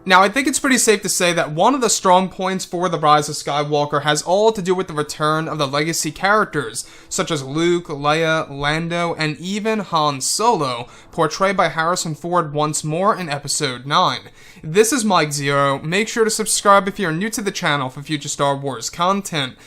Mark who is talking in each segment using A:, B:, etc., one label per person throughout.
A: Now, I think it's pretty safe to say that one of the strong points for The Rise of Skywalker has all to do with the return of the legacy characters, such as Luke, Leia, Lando, and even Han Solo, portrayed by Harrison Ford once more in Episode 9. This is Mike Zero. Make sure to subscribe if you're new to the channel for future Star Wars content.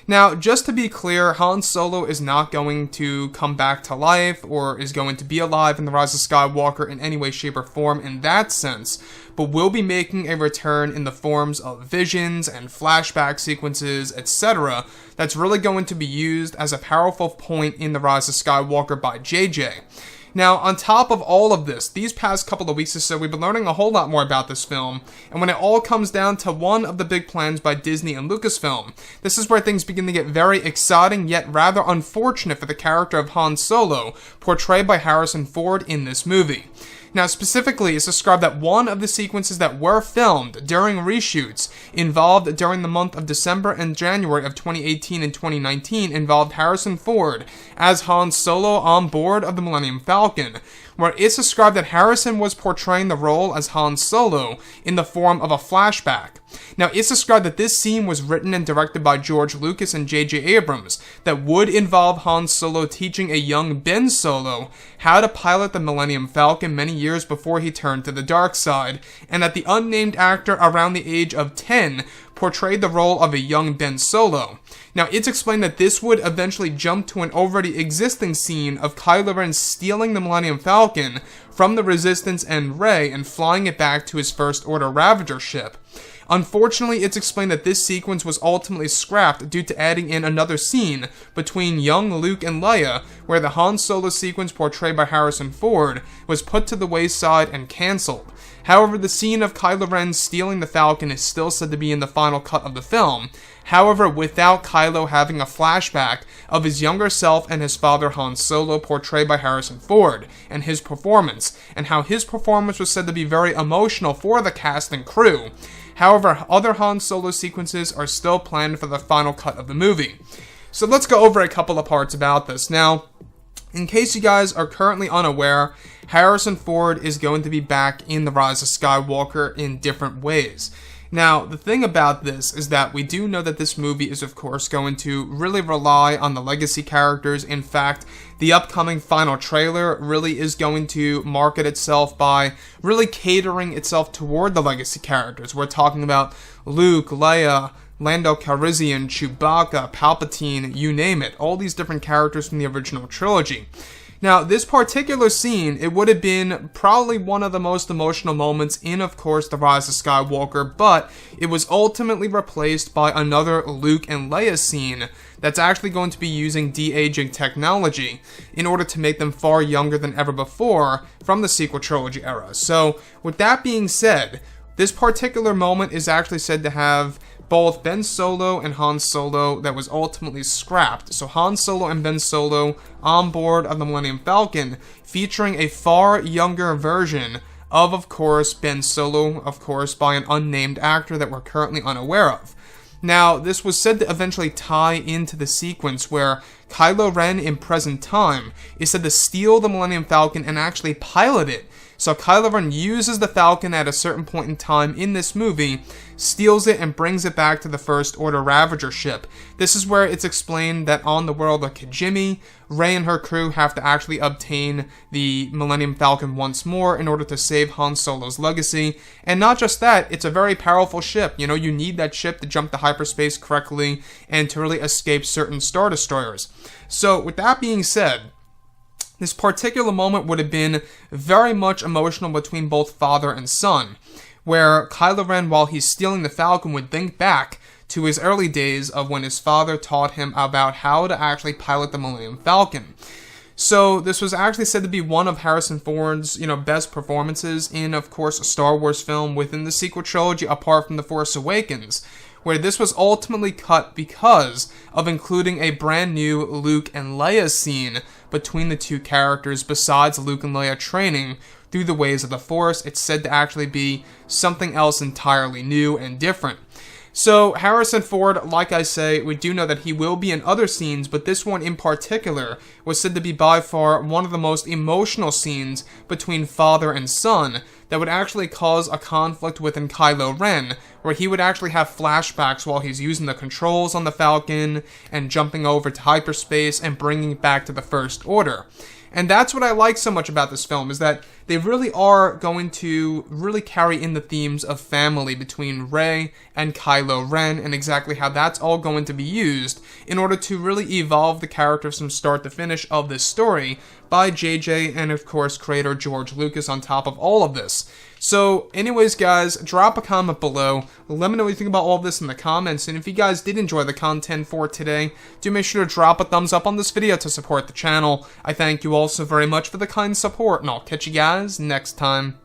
A: Now, just to be clear, Han Solo is not going to come back to life or is going to be alive in The Rise of Skywalker in any way, shape, or form in that sense, but will be making a return in the forms of visions and flashback sequences, etc. that's really going to be used as a powerful point in The Rise of Skywalker by JJ. Now, on top of all of this, these past couple of weeks or so, we've been learning a whole lot more about this film, and when it all comes down to one of the big plans by Disney and Lucasfilm, this is where things begin to get very exciting, yet rather unfortunate for the character of Han Solo, portrayed by Harrison Ford in this movie. Now, specifically, it's described that one of the sequences that were filmed during reshoots involved during the month of December and January of 2018 and 2019 involved Harrison Ford as Han Solo on board of the Millennium Falcon, where it's described that Harrison was portraying the role as Han Solo in the form of a flashback. Now, it's described that this scene was written and directed by George Lucas and J.J. Abrams that would involve Han Solo teaching a young Ben Solo how to pilot the Millennium Falcon many years before he turned to the dark side, and that the unnamed actor around the age of 10 portrayed the role of a young Ben Solo. Now, it's explained that this would eventually jump to an already existing scene of Kylo Ren stealing the Millennium Falcon from the Resistance and Rey and flying it back to his First Order Ravager ship. Unfortunately, it's explained that this sequence was ultimately scrapped due to adding in another scene between young Luke and Leia, where the Han Solo sequence portrayed by Harrison Ford was put to the wayside and cancelled. However, the scene of Kylo Ren stealing the Falcon is still said to be in the final cut of the film, however without Kylo having a flashback of his younger self and his father Han Solo portrayed by Harrison Ford, and his performance, and how his performance was said to be very emotional for the cast and crew. However, other Han Solo sequences are still planned for the final cut of the movie. So let's go over a couple of parts about this. Now, in case you guys are currently unaware, Harrison Ford is going to be back in The Rise of Skywalker in different ways. Now, the thing about this is that we do know that this movie is, of course, going to really rely on the legacy characters. In fact, the upcoming final trailer really is going to market itself by really catering itself toward the legacy characters. We're talking about Luke, Leia, Lando Calrissian, Chewbacca, Palpatine, you name it. All these different characters from the original trilogy. Now, this particular scene, it would have been probably one of the most emotional moments in, of course, The Rise of Skywalker, but it was ultimately replaced by another Luke and Leia scene that's actually going to be using de-aging technology in order to make them far younger than ever before from the sequel trilogy era. So, with that being said, this particular moment is actually said to have both Ben Solo and Han Solo that was ultimately scrapped. So Han Solo and Ben Solo on board of the Millennium Falcon, featuring a far younger version of course, Ben Solo, of course, by an unnamed actor that we're currently unaware of. Now, this was said to eventually tie into the sequence where Kylo Ren in present time is said to steal the Millennium Falcon and actually pilot it. So Kylo Ren uses the Falcon at a certain point in time in this movie, steals it, and brings it back to the First Order Ravager ship. This is where it's explained that on the world of Kijimi, Rey and her crew have to actually obtain the Millennium Falcon once more in order to save Han Solo's legacy. And not just that, it's a very powerful ship. You know, you need that ship to jump to hyperspace correctly and to really escape certain Star Destroyers. So, with that being said, this particular moment would have been very much emotional between both father and son, where Kylo Ren, while he's stealing the Falcon, would think back to his early days of when his father taught him about how to actually pilot the Millennium Falcon. So this was actually said to be one of Harrison Ford's, best performances in, of course, a Star Wars film within the sequel trilogy, apart from The Force Awakens, where this was ultimately cut because of including a brand new Luke and Leia scene between the two characters. Besides Luke and Leia training through the ways of the Force, it's said to actually be something else entirely new and different. So Harrison Ford, like I say, we do know that he will be in other scenes, but this one in particular was said to be by far one of the most emotional scenes between father and son that would actually cause a conflict within Kylo Ren, where he would actually have flashbacks while he's using the controls on the Falcon and jumping over to hyperspace and bringing it back to the First Order. And that's what I like so much about this film, is that they really are going to really carry in the themes of family between Rey and Kylo Ren, and exactly how that's all going to be used in order to really evolve the characters from start to finish of this story by JJ and, of course, creator George Lucas on top of all of this. So, anyways, guys, drop a comment below. Let me know what you think about all of this in the comments. And if you guys did enjoy the content for today, do make sure to drop a thumbs up on this video to support the channel. I thank you all so very much for the kind support, and I'll catch you guys next time.